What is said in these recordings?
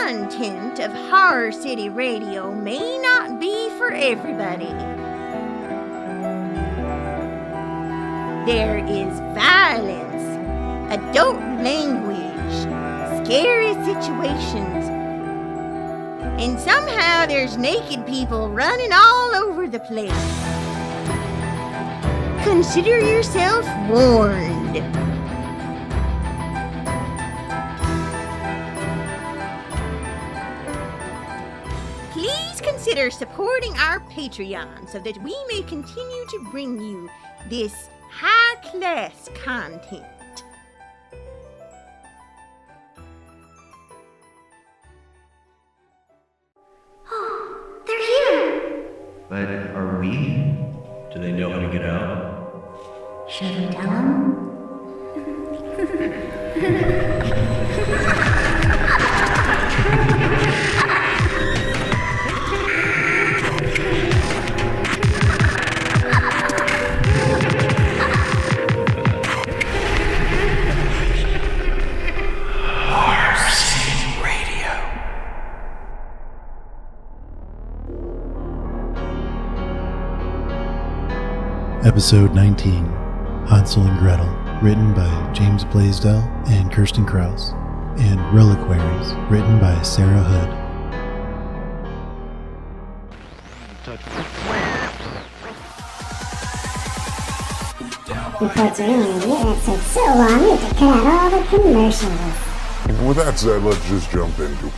content of Horror City Radio may not be for everybody. There is violence, adult language, scary situations, and somehow there's naked people running all over the place. Consider yourself warned. Please consider supporting our Patreon so that we may continue to bring you this high-class content. Oh, they're here! But are we? Do they know how to get out? Should we tell them? Episode 19, Hansel and Gretel, written by James Blaisdell and Kirsten Kraus, and Reliquaries, written by Sarah Hood. Reports are in the internet took so long we had to cut out all the commercials. With that said, let's just jump into it.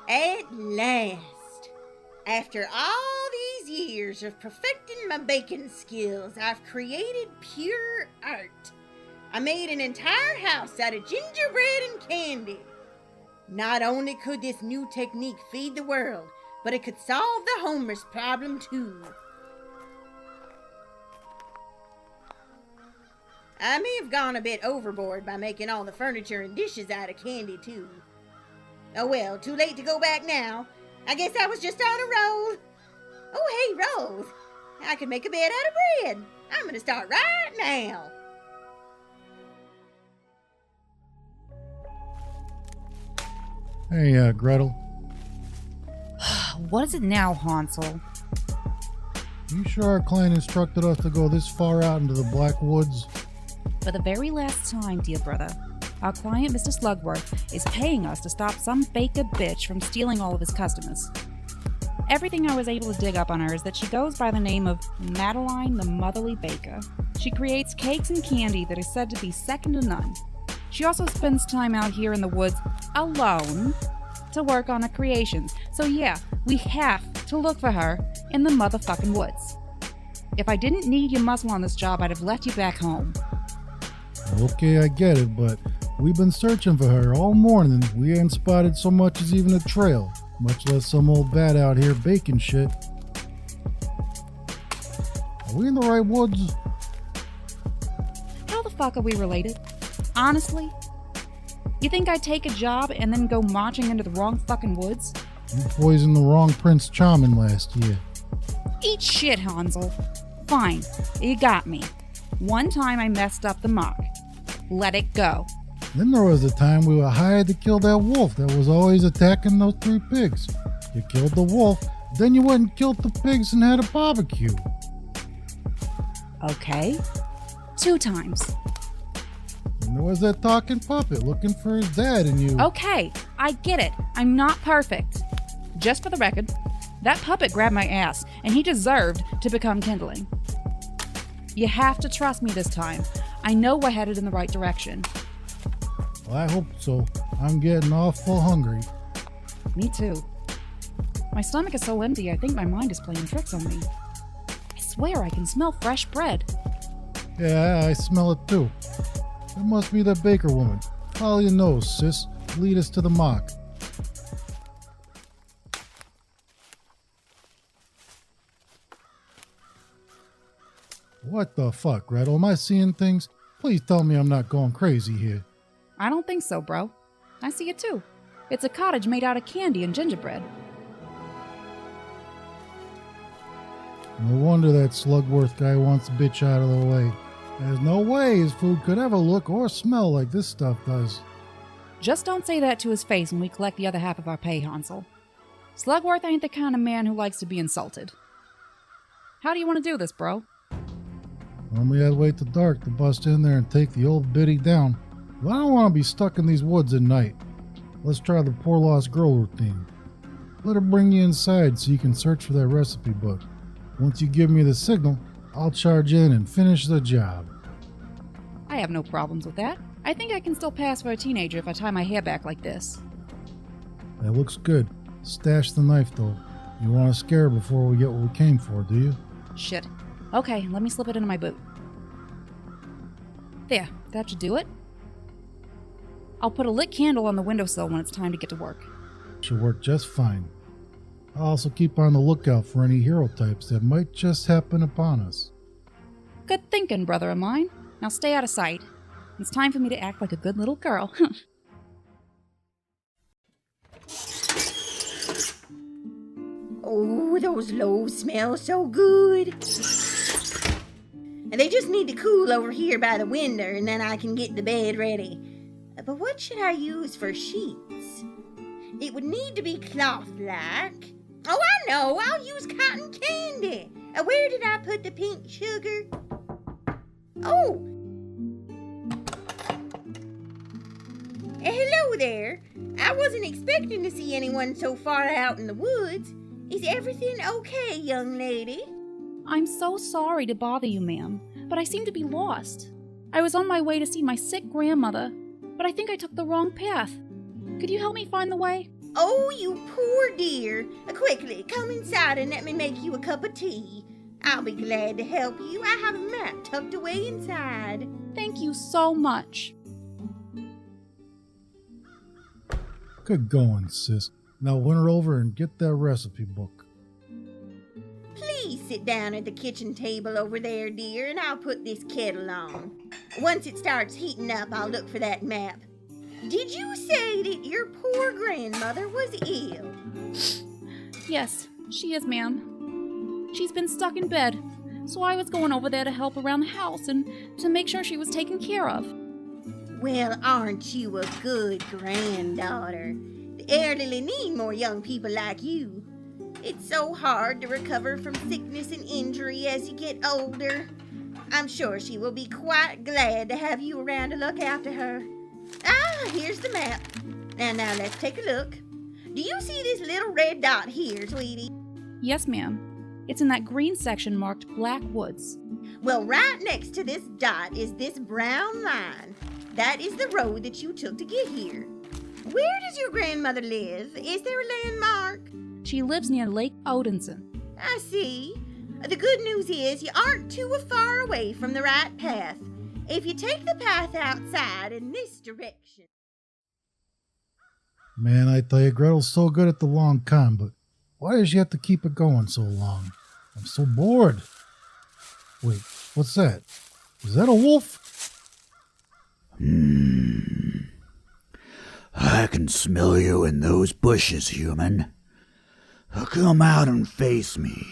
At last, after all these years of perfecting my baking skills, I've created pure art. I made an entire house out of gingerbread and candy. Not only could this new technique feed the world, but it could solve the homeless problem too. I may have gone a bit overboard by making all the furniture and dishes out of candy too. Oh well, too late to go back now. I guess I was just on a roll. Oh hey, Rose. I can make a bed out of bread. I'm gonna start right now. Hey, Gretel. What is it now, Hansel? You sure our client instructed us to go this far out into the Black Woods? For the very last time, dear brother, our client, Mr. Slugworth, is paying us to stop some baker bitch from stealing all of his customers. Everything I was able to dig up on her is that she goes by the name of Madeline the Motherly Baker. She creates cakes and candy that is said to be second to none. She also spends time out here in the woods alone to work on her creations. So yeah, we have to look for her in the motherfucking woods. If I didn't need your muscle on this job, I'd have left you back home. Okay, I get it, but we've been searching for her all morning. We ain't spotted so much as even a trail, much less some old bat out here baking shit. Are we in the right woods? How the fuck are we related? Honestly? You think I'd take a job and then go marching into the wrong fucking woods? You poisoned the wrong Prince Charming last year. Eat shit, Hansel. Fine, you got me. One time I messed up the mark. Let it go. Then there was a time we were hired to kill that wolf that was always attacking those 3 pigs. You killed the wolf, then you went and killed the pigs and had a barbecue. Okay. 2 times. And there was that talking puppet looking for his dad and you... Okay, I get it. I'm not perfect. Just for the record, that puppet grabbed my ass, and he deserved to become kindling. You have to trust me this time. I know we're headed in the right direction. Well, I hope so. I'm getting awful hungry. Me too. My stomach is so empty, I think my mind is playing tricks on me. I swear I can smell fresh bread. Yeah, I smell it too. It must be that baker woman. Follow your nose, sis. Lead us to the mark. What the fuck, Gretel? Am I seeing things? Please tell me I'm not going crazy here. I don't think so, bro. I see it too. It's a cottage made out of candy and gingerbread. No wonder that Slugworth guy wants the bitch out of the way. There's no way his food could ever look or smell like this stuff does. Just don't say that to his face when we collect the other half of our pay, Hansel. Slugworth ain't the kind of man who likes to be insulted. How do you want to do this, bro? Normally I'd wait till dark to bust in there and take the old biddy down. But I don't want to be stuck in these woods at night. Let's try the poor lost girl routine. Let her bring you inside so you can search for that recipe book. Once you give me the signal, I'll charge in and finish the job. I have no problems with that. I think I can still pass for a teenager if I tie my hair back like this. That looks good. Stash the knife, though. You want to scare her before we get what we came for, do you? Shit. Okay, let me slip it into my boot. There, that should do it. I'll put a lit candle on the windowsill when it's time to get to work. Should work just fine. I'll also keep on the lookout for any hero types that might just happen upon us. Good thinking, brother of mine. Now stay out of sight. It's time for me to act like a good little girl. Oh, those loaves smell so good. And they just need to cool over here by the window, and then I can get the bed ready. But what should I use for sheets? It would need to be cloth-like. Oh, I know! I'll use cotton candy! Where did I put the pink sugar? Oh! Hello there. I wasn't expecting to see anyone so far out in the woods. Is everything okay, young lady? I'm so sorry to bother you, ma'am, but I seem to be lost. I was on my way to see my sick grandmother, but I think I took the wrong path. Could you help me find the way? Oh, you poor dear. Quickly, come inside and let me make you a cup of tea. I'll be glad to help you. I have a map tucked away inside. Thank you so much. Good going, sis. Now win her over and get that recipe book. Please sit down at the kitchen table over there, dear, and I'll put this kettle on. Once it starts heating up, I'll look for that map. Did you say that your poor grandmother was ill? Yes, she is, ma'am. She's been stuck in bed, so I was going over there to help around the house and to make sure she was taken care of. Well, aren't you a good granddaughter? The elderly need more young people like you. It's so hard to recover from sickness and injury as you get older. I'm sure she will be quite glad to have you around to look after her. Ah, here's the map. Now let's take a look. Do you see this little red dot here, sweetie? Yes, ma'am. It's in that green section marked Black Woods. Well, right next to this dot is this brown line. That is the road that you took to get here. Where does your grandmother live? Is there a landmark? She lives near Lake Odinson. I see. The good news is you aren't too far away from the right path. If you take the path outside in this direction. Man, I tell you, Gretel's so good at the long con, but why does she have to keep it going so long? I'm so bored. Wait, what's that? Is that a wolf? I can smell you in those bushes, human. Come out and face me.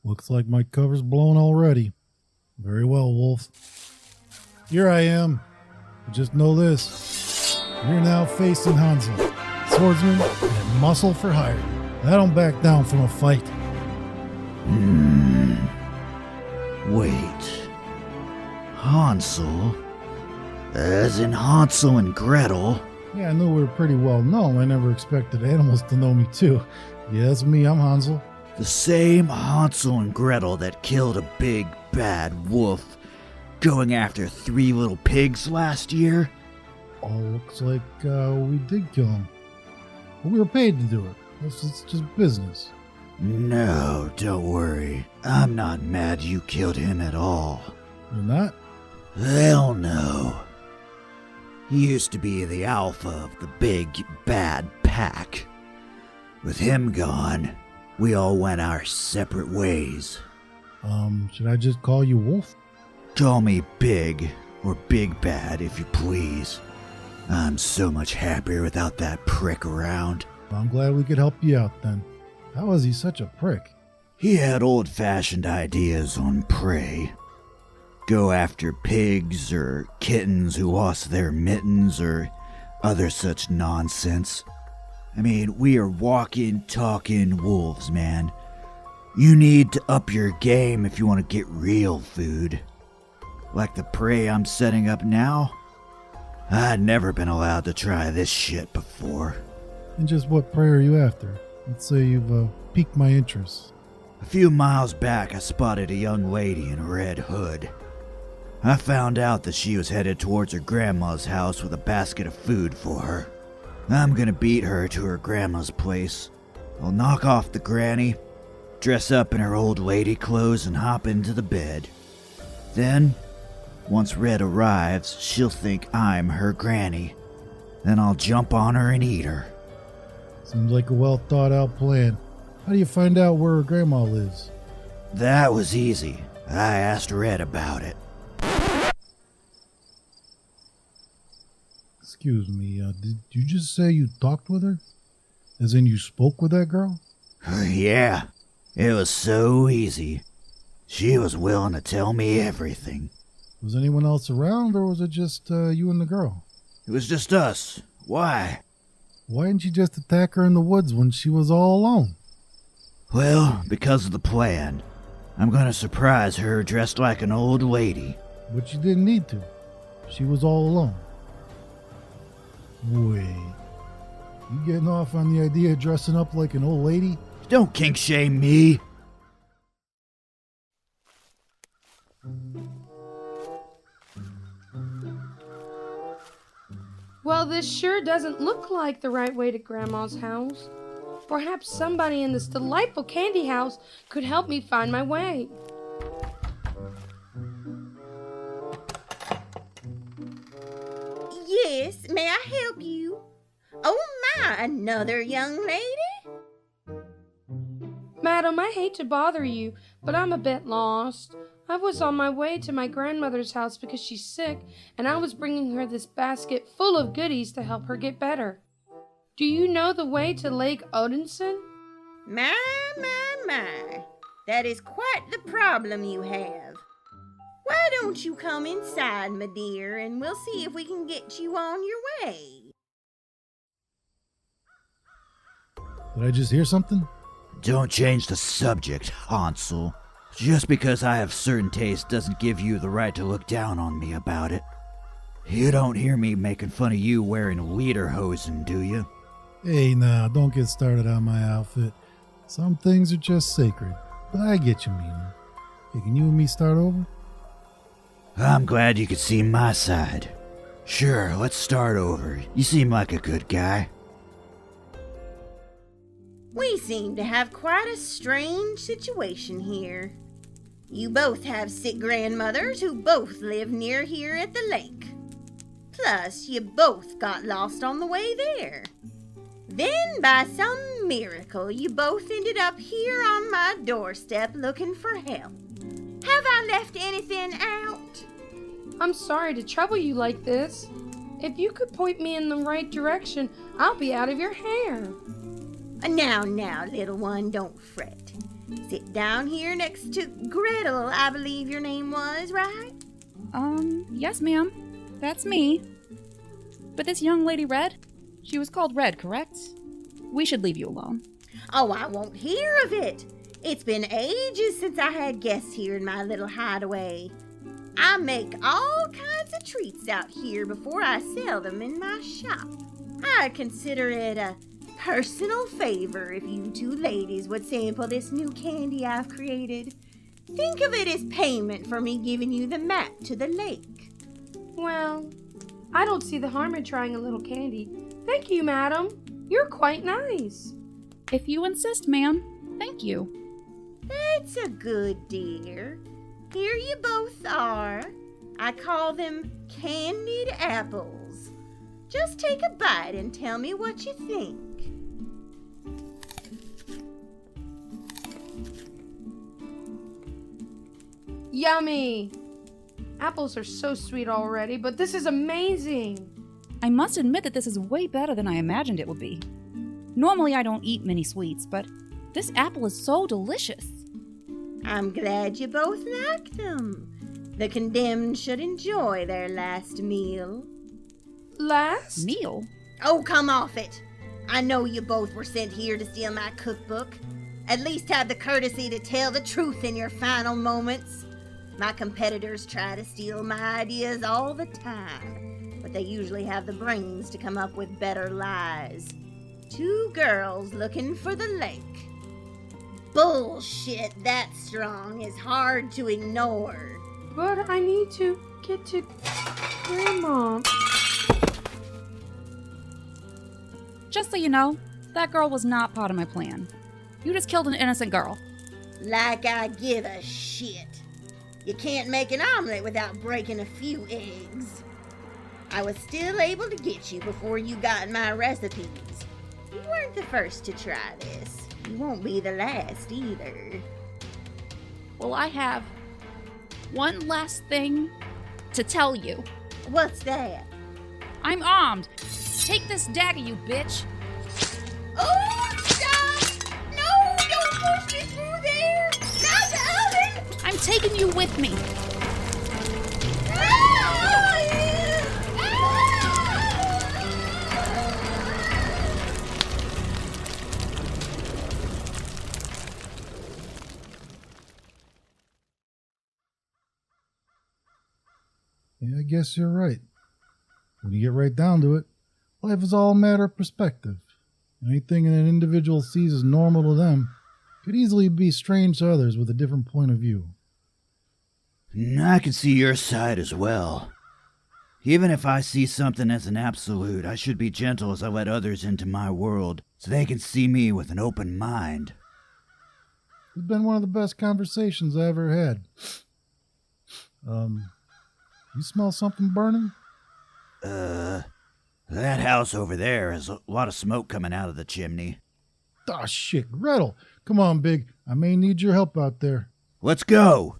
Looks like my cover's blown already. Very well, wolf. Here I am. But just know this. You're now facing Hansel, swordsman and muscle for hire. I don't back down from a fight. Wait. Hansel? As in Hansel and Gretel? Yeah, I knew we were pretty well known. I never expected animals to know me too. Yeah, that's me. I'm Hansel. The same Hansel and Gretel that killed a big, bad wolf going after 3 little pigs last year? Oh, looks like we did kill him. But we were paid to do it. It's just business. No, don't worry. I'm not mad you killed him at all. You're not? Hell no. He used to be the alpha of the big, bad pack. With him gone, we all went our separate ways. Should I just call you Wolf? Call me Big, or Big Bad if you please. I'm so much happier without that prick around. I'm glad we could help you out then. How is he such a prick? He had old-fashioned ideas on prey. Go after pigs or kittens who lost their mittens or other such nonsense. I mean, we are walking, talking wolves, man. You need to up your game if you want to get real food. Like the prey I'm setting up now? I'd never been allowed to try this shit before. And just what prey are you after? Let's say you've piqued my interest. A few miles back, I spotted a young lady in a red hood. I found out that she was headed towards her grandma's house with a basket of food for her. I'm gonna beat her to her grandma's place. I'll knock off the granny, dress up in her old lady clothes, and hop into the bed. Then, once Red arrives, she'll think I'm her granny. Then I'll jump on her and eat her. Seems like a well thought out plan. How do you find out where her grandma lives? That was easy. I asked Red about it. Excuse me, did you just say you talked with her? As in you spoke with that girl? Yeah, it was so easy. She was willing to tell me everything. Was anyone else around, or was it just you and the girl? It was just us. Why? Why didn't you just attack her in the woods when she was all alone? Well, because of the plan. I'm gonna surprise her dressed like an old lady. But you didn't need to. She was all alone. Wait. You getting off on the idea of dressing up like an old lady? Don't kink shame me. Well, this sure doesn't look like the right way to Grandma's house. Perhaps somebody in this delightful candy house could help me find my way. Yes, may I help you? Oh my, another young lady? Madam, I hate to bother you, but I'm a bit lost. I was on my way to my grandmother's house because she's sick, and I was bringing her this basket full of goodies to help her get better. Do you know the way to Lake Odinson? My. That is quite the problem you have. Why don't you come inside, my dear, and we'll see if we can get you on your way. Did I just hear something? Don't change the subject, Hansel. Just because I have certain tastes doesn't give you the right to look down on me about it. You don't hear me making fun of you wearing lederhosen, do you? Hey, now, don't get started on my outfit. Some things are just sacred, but I get you, Mina. Hey, can you and me start over? I'm glad you could see my side. Sure, let's start over. You seem like a good guy. We seem to have quite a strange situation here. You both have sick grandmothers who both live near here at the lake. Plus, you both got lost on the way there. Then, by some miracle, you both ended up here on my doorstep looking for help. Have I left anything out? I'm sorry to trouble you like this. If you could point me in the right direction, I'll be out of your hair. Now, little one, don't fret. Sit down here next to Gretel, I believe your name was, right? Yes, ma'am. That's me. But this young lady Red? She was called Red, correct? We should leave you alone. Oh, I won't hear of it. It's been ages since I had guests here in my little hideaway. I make all kinds of treats out here before I sell them in my shop. I consider it a personal favor if you two ladies would sample this new candy I've created. Think of it as payment for me giving you the map to the lake. Well, I don't see the harm in trying a little candy. Thank you, madam. You're quite nice. If you insist, ma'am. Thank you. That's a good dear. Here you both are. I call them candied apples. Just take a bite and tell me what you think. Yummy! Apples are so sweet already, but this is amazing! I must admit that this is way better than I imagined it would be. Normally I don't eat many sweets, but this apple is so delicious. I'm glad you both like them. The condemned should enjoy their last meal. Last? Meal? Oh, come off it. I know you both were sent here to steal my cookbook. At least have the courtesy to tell the truth in your final moments. My competitors try to steal my ideas all the time, but they usually have the brains to come up with better lies. 2 girls looking for the lake. Bullshit that strong is hard to ignore. But I need to get to Grandma. Just so you know, that girl was not part of my plan. You just killed an innocent girl. Like I give a shit. You can't make an omelet without breaking a few eggs. I was still able to get you before you got my recipes. You weren't the first to try this. You won't be the last either. Well, I have one last thing to tell you. What's that? I'm armed. Take this dagger, you bitch. Oh, stop! No, don't push me through there! Not the oven! I'm taking you with me. Yeah, I guess you're right. When you get right down to it, life is all a matter of perspective. Anything an individual sees as normal to them could easily be strange to others with a different point of view. I can see your side as well. Even if I see something as an absolute, I should be gentle as I let others into my world so they can see me with an open mind. It's been one of the best conversations I ever had. You smell something burning? That house over there has a lot of smoke coming out of the chimney. Ah, shit, Gretel. Come on, Big. I may need your help out there. Let's go!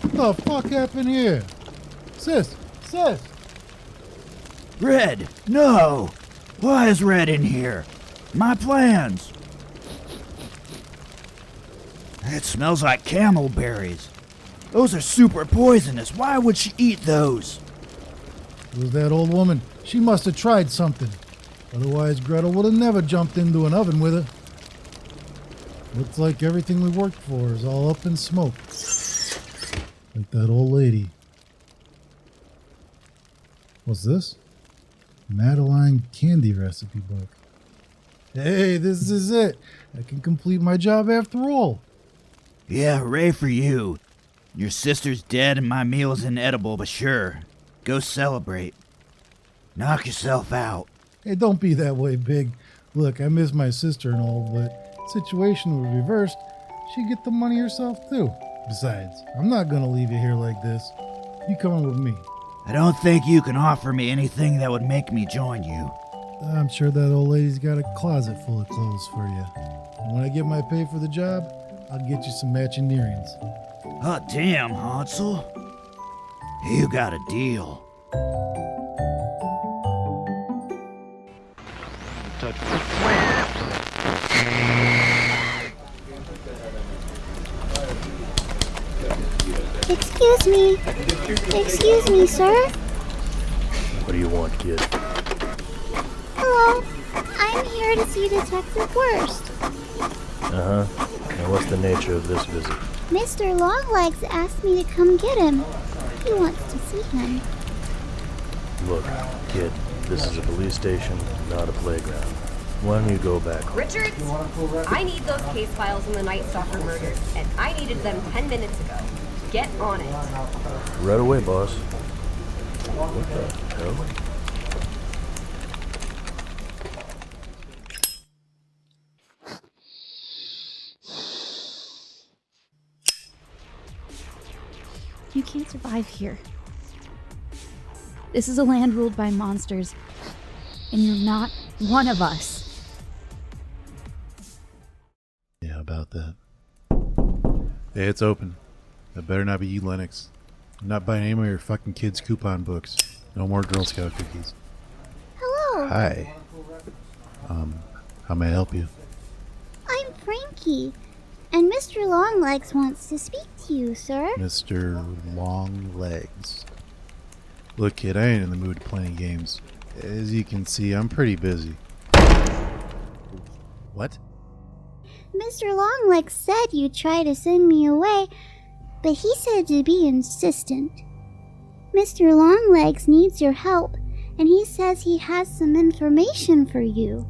What the fuck happened here? Sis! Red! No! Why is Red in here? My plans! It smells like camel berries. Those are super poisonous. Why would she eat those? It was that old woman. She must have tried something. Otherwise, Gretel would have never jumped into an oven with her. Looks like everything we worked for is all up in smoke. Like that old lady. What's this? Madeline candy recipe book. Hey, this is it. I can complete my job after all. Yeah, hooray for you. Your sister's dead and my meal's inedible, but sure. Go celebrate. Knock yourself out. Hey, don't be that way, Big. Look, I miss my sister and all, but situation was reversed. She'd get the money herself, too. Besides, I'm not gonna leave you here like this. You coming with me? I don't think you can offer me anything that would make me join you. I'm sure that old lady's got a closet full of clothes for you. And when I get my pay for the job, I'll get you some matching earrings. Oh, damn, Hansel. You got a deal. Excuse me, sir. What do you want, kid? Hello. I'm here to see Detective Worst. Uh-huh. Now what's the nature of this visit? Mr. Longlegs asked me to come get him. He wants to see him. Look, kid, this is a police station, not a playground. Why don't you go back home? Richards, I need those case files on the Night Stalker murders, and I needed them 10 minutes ago. Get on it. Right away, boss. What the hell? You can't survive here. This is a land ruled by monsters, and you're not one of us. Yeah, about that. Hey, it's open. That better not be you, Lennox. I'm not buying any more of your fucking kids' coupon books. No more Girl Scout cookies. Hello. Hi. How may I help you? I'm Frankie, and Mr. Longlegs wants to speak to you, sir. Mr. Longlegs. Look, kid, I ain't in the mood to play any games. As you can see, I'm pretty busy. What? Mr. Longlegs said you'd try to send me away, but he said to be insistent. Mr. Longlegs needs your help, and he says he has some information for you.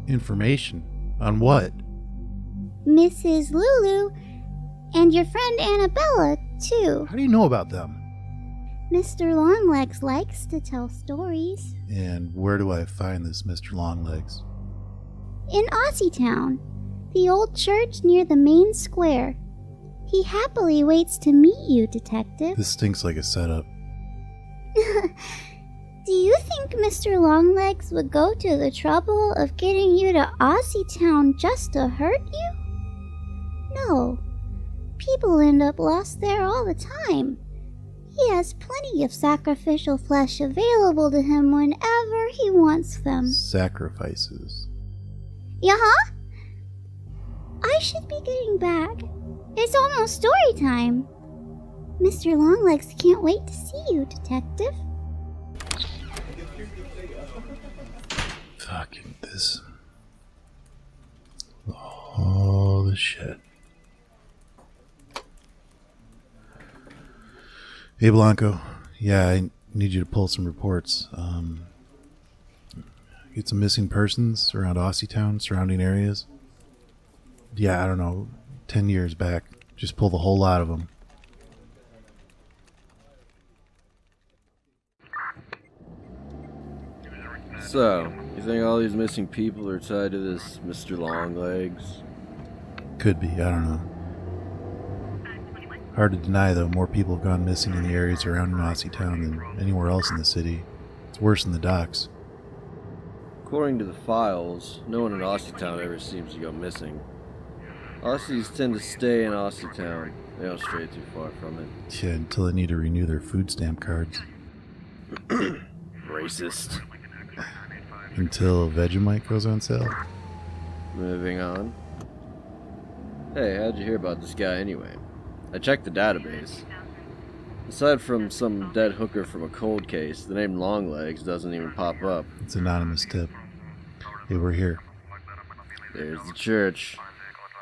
Information? On what? Mrs. Lulu, and your friend Annabella, too. How do you know about them? Mr. Longlegs likes to tell stories. And where do I find this Mr. Longlegs? In Aussietown, the old church near the main square. He happily waits to meet you, Detective. This stinks like a setup. Do you think Mr. Longlegs would go to the trouble of getting you to Aussietown just to hurt you? No. People end up lost there all the time. He has plenty of sacrificial flesh available to him whenever he wants them. Sacrifices. Yeah? I should be getting back. It's almost story time. Mr. Longlegs can't wait to see you, Detective. Fucking this. All the shit. Hey, Blanco. Yeah, I need you to pull some reports. Get some missing persons around Aussietown, surrounding areas. Yeah, I don't know, 10 years back. Just pull the whole lot of them. So, you think all these missing people are tied to this Mr. Longlegs? Could be, I don't know. Hard to deny, though, more people have gone missing in the areas surrounding Aussietown than anywhere else in the city. It's worse than the docks. According to the files, no one in Aussietown ever seems to go missing. Aussies tend to stay in Aussietown. They don't stray too far from it. Yeah, until they need to renew their food stamp cards. Racist. Until Vegemite goes on sale. Moving on. Hey, how'd you hear about this guy anyway? I checked the database. Aside from some dead hooker from a cold case, the name Longlegs doesn't even pop up. It's an anonymous tip. Hey, we're here. There's the church.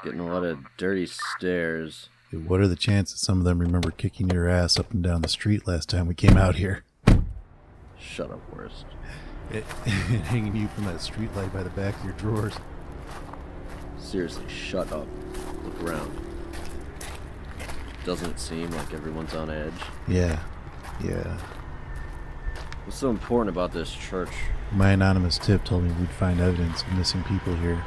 Getting a lot of dirty stares. Hey, what are the chances some of them remember kicking your ass up and down the street last time we came out here? Shut up, worst. And hanging you from that street light by the back of your drawers. Seriously, shut up. Look around. Doesn't it seem like everyone's on edge? Yeah. What's so important about this church? My anonymous tip told me we'd find evidence of missing people here.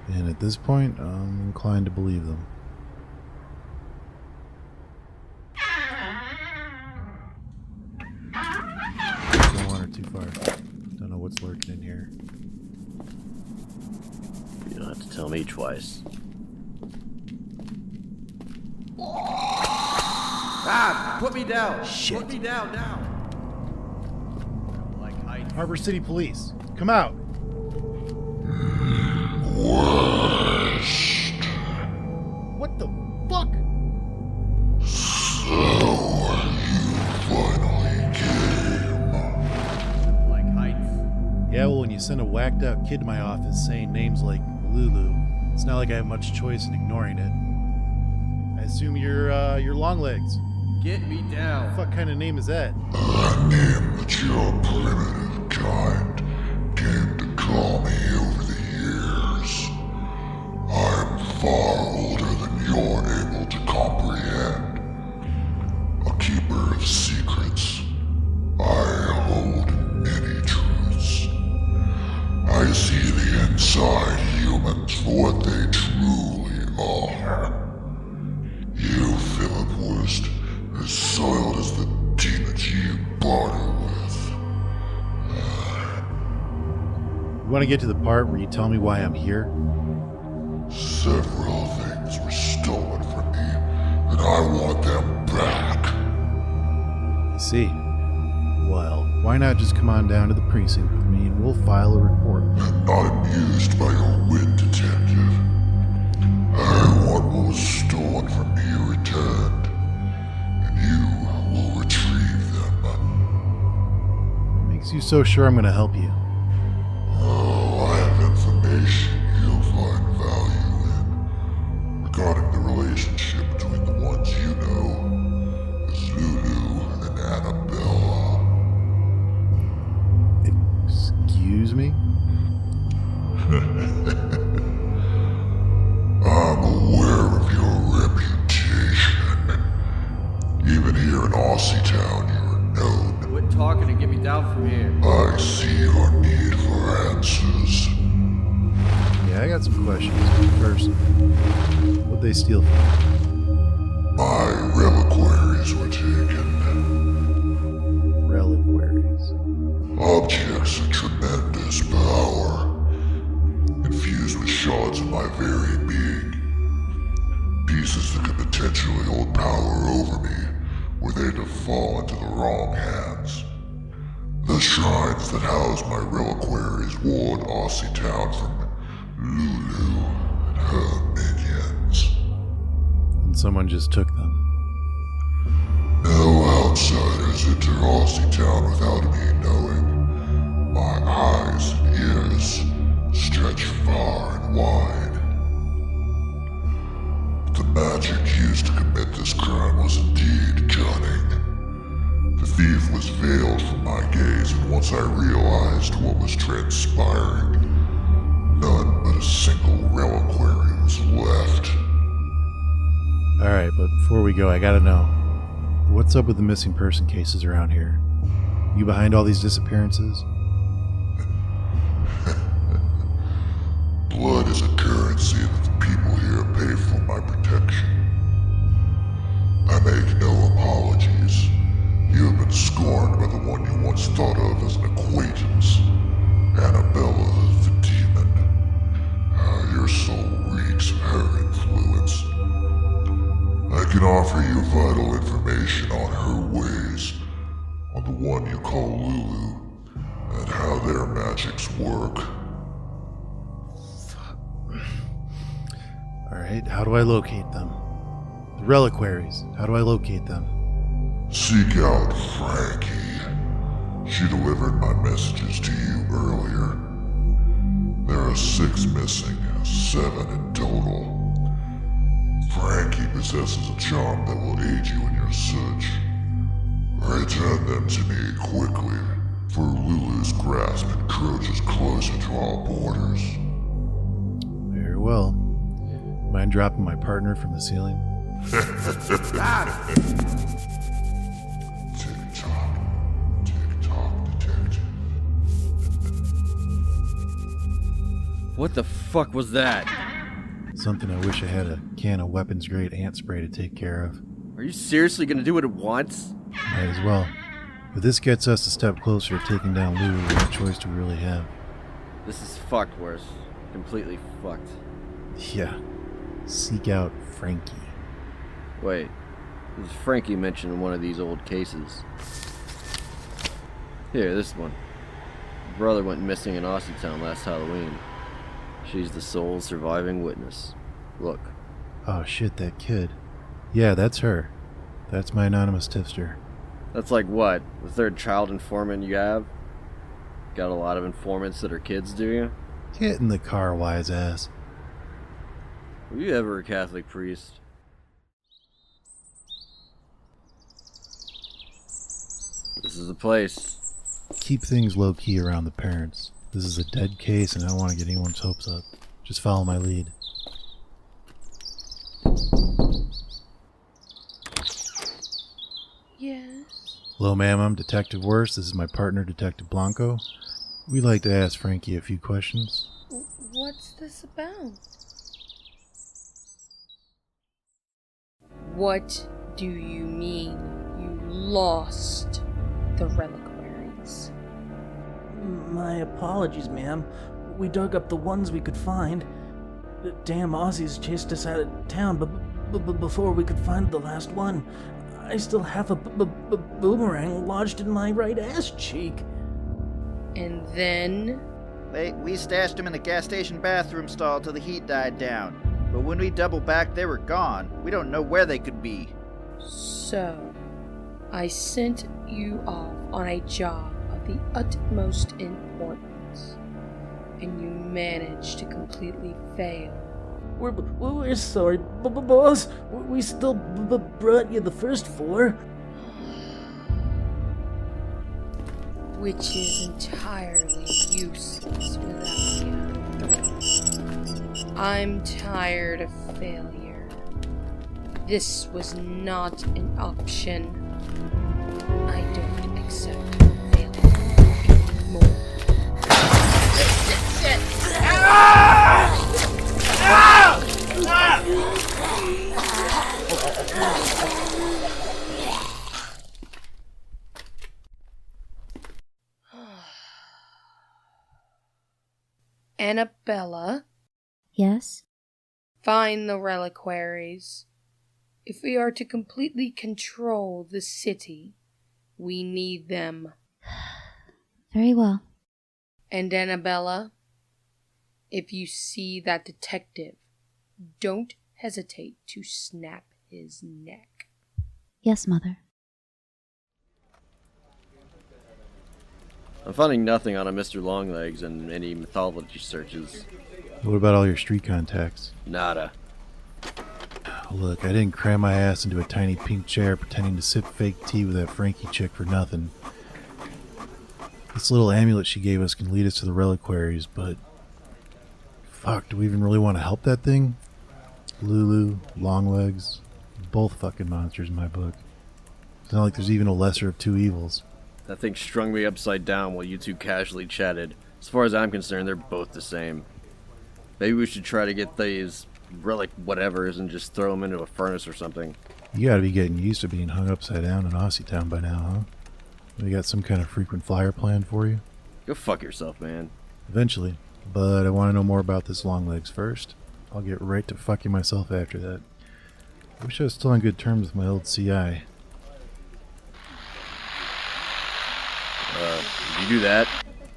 And at this point, I'm inclined to believe them. Don't wander too far. Don't know what's lurking in here. You don't have to tell me twice. Ah! Put me down! Shit. Put me down now! Harbor City Police, come out! What the fuck? So you finally came. Like heights? Yeah, well, when you send a whacked out kid to my office saying names like Lulu, it's not like I have much choice in ignoring it. I assume you're Longlegs. Get me down. What kind of name is that? A name that your primitive kind came to call me over the years. I'm far older than you're able to comprehend. A keeper of secrets. I hold many truths. I see the inside humans for what they truly are. You, Philip Wurst, as soiled as the demons you barter with. You want to get to the part where you tell me why I'm here? Several things were stolen from me, and I want them back. I see. Well, why not just come on down to the precinct with me and we'll file a report? I'm not amused by your wit, detective. I want what was stolen from me returned, and you will retrieve them. What makes you so sure I'm going to help you? Oh, I have information you'll find value in regarding the relationship between the ones you know as Lulu and Annabella. Excuse me? I'm aware of your reputation. Even here in Aussie Town, you're known. Quit talking and get me down from here. I see your need for answers. Yeah, I got some questions. First, what'd they steal from you? My reliquaries were taken. Reliquaries? Objects of tremendous power, infused with shards of my very being. Pieces that could potentially hold power over me were they to fall into the wrong hands. The shrines that house my reliquaries ward Aussie Town from Lulu and her minions. And someone just took them. No outsiders enter Aussie Town without me knowing. My eyes and ears stretch far and wide. But the magic used to commit this crime was indeed cunning. The thief was veiled from my gaze, and once I realized what was transpiring, none but a single reliquary was left. Alright, but before we go, I gotta know. What's up with the missing person cases around here? You behind all these disappearances? Blood is a currency that the people here pay for my protection. I make no apologies. You have been scorned by the one you once thought of as an acquaintance. Annabella the demon. Your soul reeks of her influence. I can offer you vital information on her ways, on the one you call Lulu, and how their magics work. Alright, how do I locate them? The reliquaries, how do I locate them? Seek out Frankie. She delivered my messages to you earlier. There are 6 missing, 7 in total. Frankie possesses a charm that will aid you in your search. Return them to me quickly, for Lulu's grasp encroaches closer to our borders. Very well. Mind dropping my partner from the ceiling? Tick-tock, detective. What the fuck was that? Something I wish I had a can of weapons-grade ant spray to take care of. Are you seriously gonna do it at once? Might as well. If this gets us a step closer to taking down Lulu, what choice do we really have? This is fucked worse. Completely fucked. Yeah. Seek out Frankie. Wait, was Frankie mentioned in one of these old cases? Here, this one. Brother went missing in Aussie Town last Halloween. She's the sole surviving witness. Look. Oh shit, that kid. Yeah, that's her. That's my anonymous tipster. That's like what? The 3rd child informant you have? Got a lot of informants that are kids, do you? Get in the car, wise ass. Were you ever a Catholic priest? This is the place. Keep things low-key around the parents. This is a dead case and I don't want to get anyone's hopes up. Just follow my lead. Yes? Hello, ma'am. I'm Detective Worst. This is my partner, Detective Blanco. We'd like to ask Frankie a few questions. What's this about? What do you mean you lost the reliquaries? My apologies, ma'am. We dug up the ones we could find. The damn Aussies chased us out of town, but before we could find the last one, I still have a boomerang lodged in my right ass cheek. And then... We stashed them in the gas station bathroom stall till the heat died down. But when we doubled back, they were gone. We don't know where they could be. So, I sent you off on a job of the utmost importance, and you managed to completely fail. We're sorry, boss. We still brought you the first 4. Which is entirely useless without the other 3. I'm tired of failure. This was not an option. I don't accept failure anymore. Annabella? Yes? Find the reliquaries. If we are to completely control the city, we need them. Very well. And Annabella, if you see that detective, don't hesitate to snap his neck. Yes, Mother. I'm finding nothing on a Mr. Longlegs and any mythology searches. What about all your street contacts? Nada. Look, I didn't cram my ass into a tiny pink chair pretending to sip fake tea with that Frankie chick for nothing. This little amulet she gave us can lead us to the reliquaries, but... Fuck, do we even really want to help that thing? Lulu, Longlegs, both fucking monsters in my book. It's not like there's even a lesser of 2 evils. That thing strung me upside down while you two casually chatted. As far as I'm concerned, they're both the same. Maybe we should try to get these relic whatevers and just throw them into a furnace or something. You gotta be getting used to being hung upside down in Aussie Town by now, huh? We got some kind of frequent flyer planned for you? Go fuck yourself, man. Eventually. But I want to know more about this Longlegs first. I'll get right to fucking myself after that. I wish I was still on good terms with my old CI. Did you do that?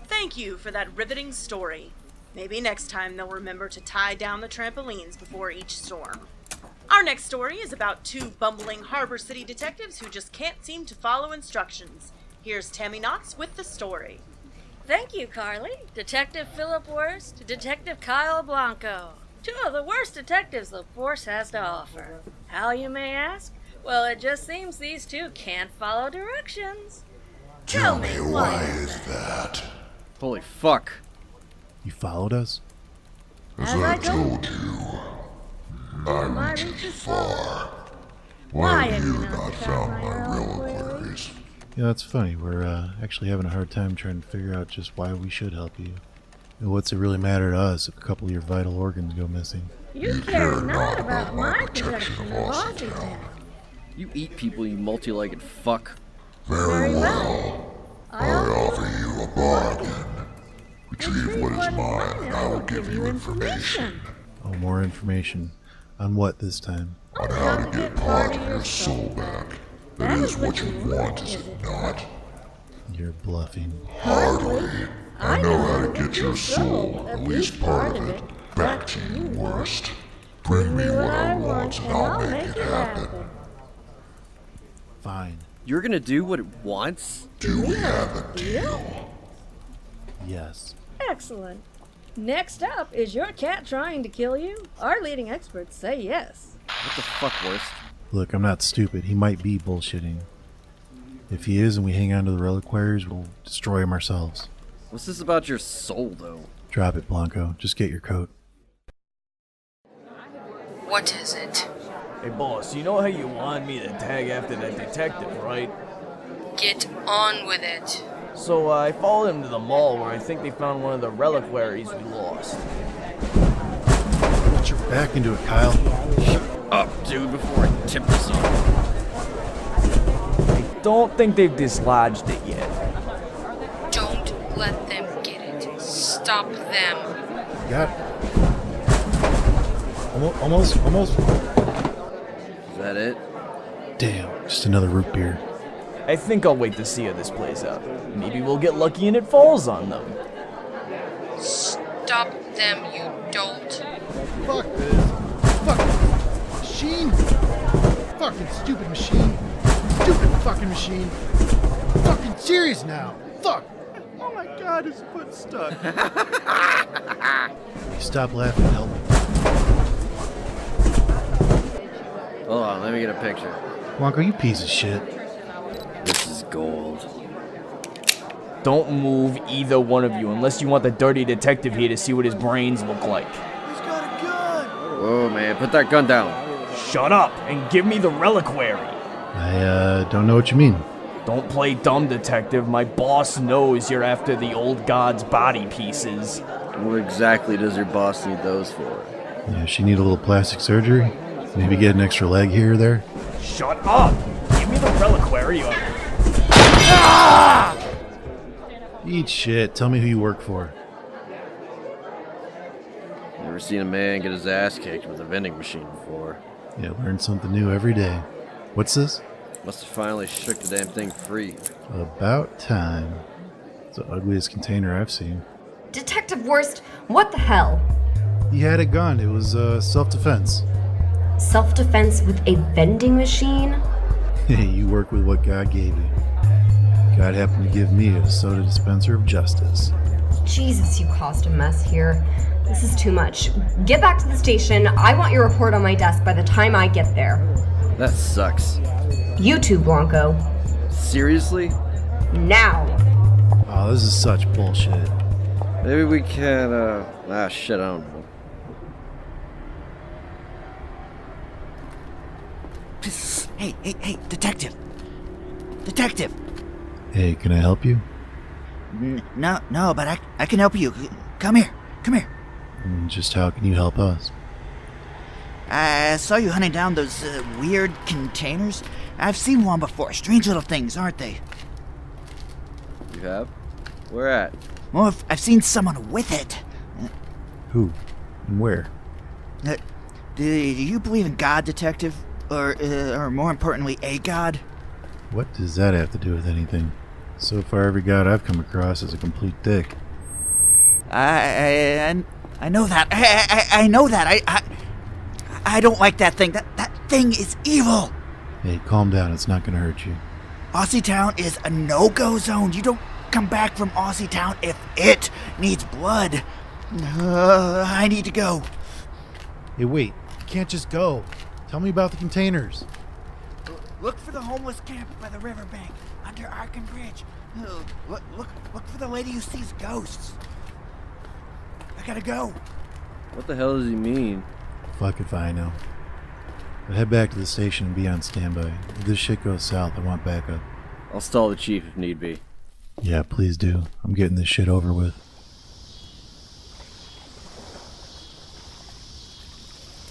Thank you for that riveting story. Maybe next time they'll remember to tie down the trampolines before each storm. Our next story is about 2 bumbling Harbor City detectives who just can't seem to follow instructions. Here's Tammy Knotts with the story. Thank you, Carly. Detective Philip Worst, Detective Kyle Blanco. 2 of the worst detectives the force has to offer. How, you may ask? Well, it just seems these 2 can't follow directions. Tell me why is that? Holy fuck. You followed us? As I told you, I reached too far. Why have you not found my reliquaries? Yeah, that's funny. We're actually having a hard time trying to figure out just why we should help you. And what's it really matter to us if a couple of your vital organs go missing? You care not about my protection of Aussie Town. You eat people, you multi-legged fuck. Very well. I offer you a bargain. Retrieve what is mine, and I will give you information. Oh, more information. On what this time? On how to get part of your soul back. That is what you want, is it not? You're bluffing. Hardly. I know how to get your soul, at least part of it, back to you, Worst. Bring me what I want, and I'll make it happen. Fine. You're gonna do what it wants? Do we have a deal? Yes. Excellent. Next up, is your cat trying to kill you? Our leading experts say yes. What the fuck, Worst? Look, I'm not stupid. He might be bullshitting. If he is and we hang on to the reliquaries, we'll destroy him ourselves. What's this about your soul, though? Drop it, Blanco. Just get your coat. What is it? Hey, boss, you know how you wanted me to tag after that detective, right? Get on with it. So I followed him to the mall where I think they found one of the reliquaries we lost. Put your back into it, Kyle. Shut up, dude, before I tip this off. I don't think they've dislodged it yet. Don't let them get it. Stop them. Got it. Almost. Is that it? Damn, just another root beer. I think I'll wait to see how this plays out. Maybe we'll get lucky and it falls on them. Stop them, you dolt. Fuck this. Fucking machine. Fucking stupid machine. Stupid fucking machine. Fucking serious now. Fuck. Oh my god, his foot's stuck. You stop laughing and help me. Hold on, let me get a picture. Wonko, you piece of shit. This is gold. Don't move either one of you unless you want the dirty detective here to see what his brains look like. Whoa, man, put that gun down. Shut up and give me the reliquary. I don't know what you mean. Don't play dumb, detective. My boss knows you're after the old god's body pieces. What exactly does your boss need those for? Yeah, she need a little plastic surgery? Maybe get an extra leg here or there? Shut up! Give me the reliquary or... Ah! Eat shit. Tell me who you work for. Never seen a man get his ass kicked with a vending machine before. Yeah, learn something new every day. What's this? Must have finally shook the damn thing free. About time. It's the ugliest container I've seen. Detective Worst, what the hell? He had a gun. It was self-defense. Self-defense with a vending machine? Hey, you work with what God gave you. God happened to give me a soda dispenser of justice. Jesus, you caused a mess here. This is too much. Get back to the station. I want your report on my desk by the time I get there. That sucks. You too, Blanco. Seriously? Now. Oh, this is such bullshit. Maybe we can, shit, I don't know. Hey, detective. Detective. Hey, can I help you? No, but I can help you. Come here. Just how can you help us? I saw you hunting down those weird containers. I've seen one before. Strange little things, aren't they? You have? Where at? Well, I've seen someone with it. Who? And where? Do you believe in God, detective? Or more importantly, a god? What does that have to do with anything? So far, every god I've come across is a complete dick. I know that. I know that. I don't like that thing. That thing is evil. Hey, calm down. It's not gonna hurt you. Aussie Town is a no-go zone. You don't come back from Aussie Town if it needs blood. I need to go. Hey, wait. You can't just go. Tell me about the containers. Look for the homeless camp by the riverbank under Arkham Bridge. Look for the lady who sees ghosts. I gotta go. What the hell does he mean? Fuck if I know. But head back to the station and be on standby. If this shit goes south, I want backup. I'll stall the chief if need be. Yeah, please do. I'm getting this shit over with.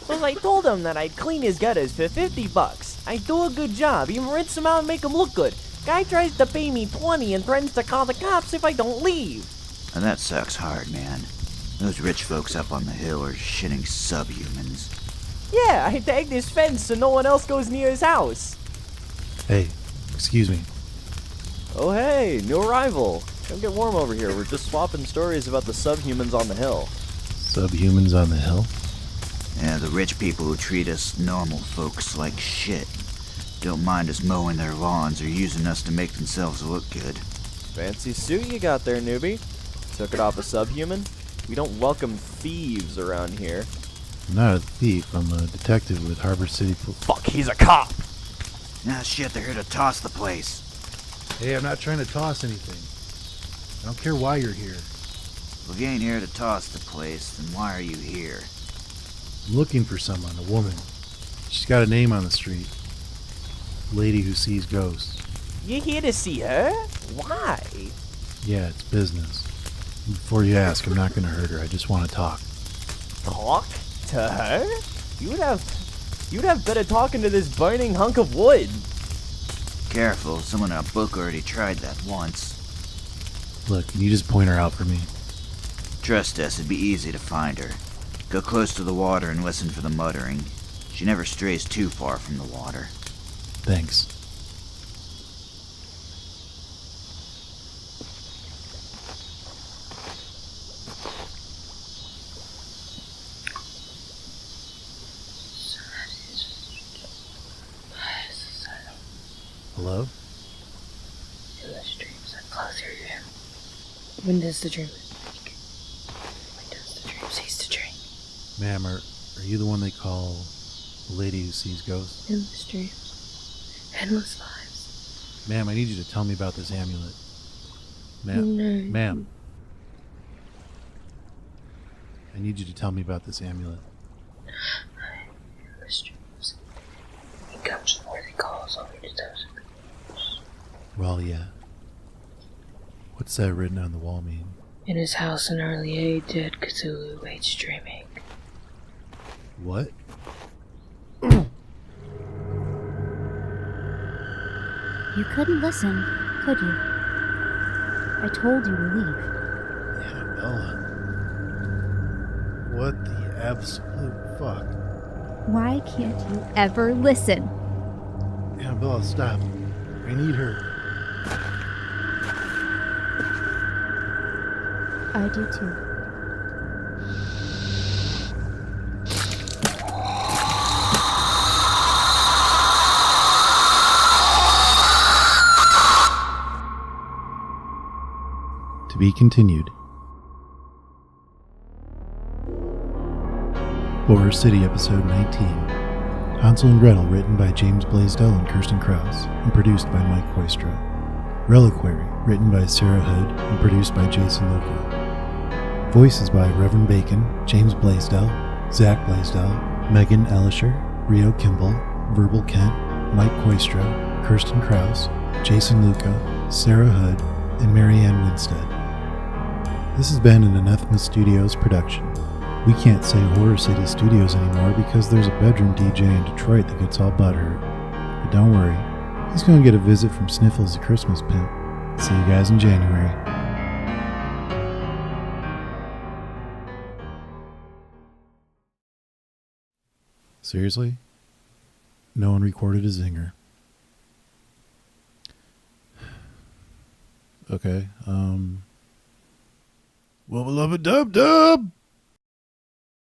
Well, I told him that I'd clean his gutters for $50. I'd do a good job, even rinse him out and make him look good. Guy tries to pay me 20 and threatens to call the cops if I don't leave. And that sucks hard, man. Those rich folks up on the hill are shitting subhumans. Yeah, I tagged his fence so no one else goes near his house. Hey, excuse me. Oh hey, new arrival. Come get warm over here. We're just swapping stories about the subhumans on the hill. Subhumans on the hill? Yeah, the rich people who treat us normal folks like shit. Don't mind us mowing their lawns or using us to make themselves look good. Fancy suit you got there, newbie. Took it off a subhuman? We don't welcome thieves around here. I'm not a thief. I'm a detective with Harbor City Police. Fuck, he's a cop! Ah, shit, they're here to toss the place. Hey, I'm not trying to toss anything. I don't care why you're here. Well, if you ain't here to toss the place, then why are you here? I'm looking for someone, a woman. She's got a name on the street. Lady who sees ghosts. You here to see her? Why? Yeah, it's business. Before you ask, I'm not gonna hurt her. I just want to talk. Talk? To her? You'd have better talking to this burning hunk of wood. Careful, someone in a book already tried that once. Look, can you just point her out for me? Trust us, it'd be easy to find her. Go close to the water and listen for the muttering. She never strays too far from the water. Thanks. Hello? When does the dream speak? When does the dream cease to dream? Ma'am, are you the one they call the lady who sees ghosts? Endless dreams. Endless lives. Ma'am, I need you to tell me about this amulet. Ma'am. No. Ma'am. I need you to tell me about this amulet. Endless dreams. He comes from where they call us only to those. Well, yeah. What's that written on the wall mean? In his house in Arlie, dead Cthulhu waits dreaming. What? You couldn't listen, could you? I told you to leave. Annabella. What the absolute fuck? Why can't you ever listen? Annabella, stop. I need her. I do too. To be continued. Horror City Episode 19. Hansel and Gretel, written by James Blaisdell and Kirsten Kraus, and produced by Mike Kooistra. Reliquary, written by Sarah Hood, and produced by Jason Luka. Voices by Reverend Bacon, James Blaisdell, Zach Blaisdell, Megan Elisher, Rio Kimball, Verbal Kent, Mike Kooistra, Kirsten Kraus, Jason Luka, Sarah Hood, and Marianne Winstead. This has been an Anathema Studios production. We can't say Horror City Studios anymore because there's a bedroom DJ in Detroit that gets all butthurt. But don't worry, he's going to get a visit from Sniffles the Christmas Pimp. See you guys in January. Seriously? No one recorded a zinger. Okay, Wubba lubba dub dub!